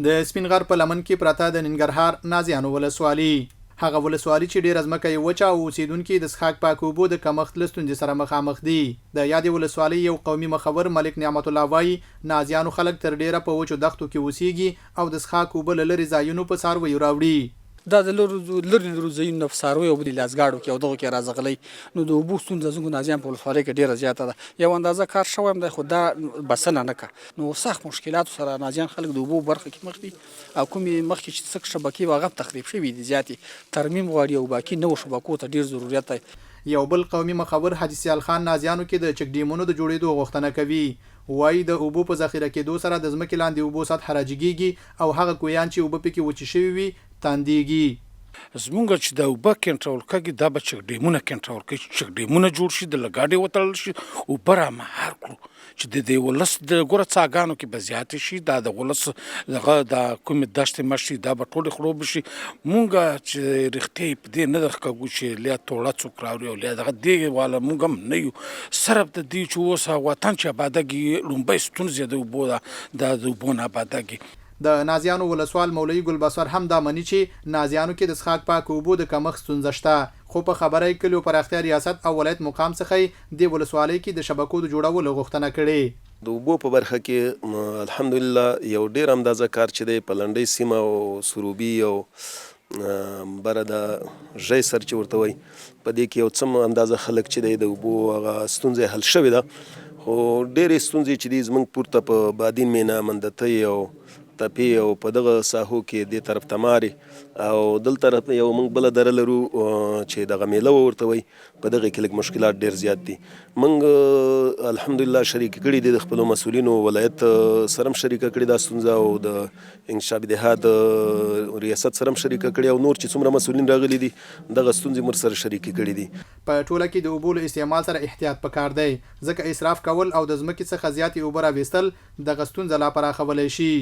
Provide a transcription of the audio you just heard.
د سپین غر په لمن کې پراته د ننګرهار نازیانو ولسوالي هغه ولسوالي چې ډېر ځمکه یې وچه او اوسیدونکي د څښاک پاکو اوبو د کمښت له ستونزې سره مخامخ دي. د یادې ولسوالۍ یو قومي مخور ملک نعمت الله وایي نازیانو خلک تر ډېره په وچو دښتو کې اوسیږي او د څښاک اوبه له لرې ځایونو په څارویو راوړي. دا د لرې ځایونو په څارویو اوبه د لاسګاډو کې او دغو کې راځغلی نو د اوبو ستونزه زموږ نازیان په ولسوالۍ کې ډېره زیاته ده. یو اندازه کار شوی هم دی خو دا بسنه نه کړه نو سخت مشکلاتو سره نازیان خلک د اوبو برخه کې مخ دي او کومې مخکې چې څه شبکې وه هغه تخریب شوي دي زیاتې ترمیم غواړي او باقي نوو شبکو ته ډېر ضرورت دی. یو بل قومي مخور حاجي سیال خان نازیانو کې د چک ډیمونو د جوړېدو غوښتنه کوي. وایي د اوبو په ذخیره کېدو سره د ځمکې لاندې اوبو سطحه راجګېږي او هغه کویان چې اوبه پکې وچې شوي وي تاندېږي. زمونږ چې د اوبه کنټرول کېږي دا به چک ډیمونه کنټرول کوي چې چک ډیمونه جوړ شي د لګاډې وتړل شي اوبه رامهار کړو چې د دې ولس د ګوره څاګانو کې به زیاتې شي دا د ولس دغه د کومې دښتې مشي دا به ټولې خړوب شي. مونږ چې رښتیا په دې نه درښکږو چې لیا توړه څوک راوړي او لیا دغه دې والا مونږ هم نه یو صرف د دې چې اوس وطن چې ابادګي لومبۍ ستونزې د اوبو د اوبو نه ابادګي. د نازیانو ولسوال مولوي ګلبصر هم دا مني چې نازیانو کې د څښاک پاکو اوبو د کمښت ستونزه شته خو په خبره یې کلیو پراختیا ریاست او ولایت مقام څخه د ولسوالۍ کې د شبکو د جوړولو غوښتنه کړې. د اوبو په برخه کې الحمدلله یو ډېر اندازه کار چې دی په لنډۍ سیمه او سروبي او بره د ژی سر چې ورته وایي په دې کې یو څه اندازه خلک چې دی د اوبو هغه ستونزې حل شوې ده خو ډېرې ستونزې چې دي زموږ پورته په بادین مینا مندتۍ او تپې او په دغه ساحو کې دې طرف ته مارې او دل طرف یو موږ بله دره لرو چې دغه میله ورته وایي په دغه کې لږ مشکلات ډېر زیات دي. موږ الحمدلله شریک کړي دي د خپلو مسؤلینو ولایت سره هم شریکه کړې دا ستونزه او د انکشاف دهات ریاست سره هم شریکه کړې او نور چې څومره مسؤلین راغلي دي دغه ستونزې مر سره شریکې کړي دي. په ټوله کې د اوبو له استعمال سره احتیاط پکار دی ځکه اسراف کول او د ځمکې څخه زیاتې اوبه راویستل دغه ستونزه لا پراخولی شي.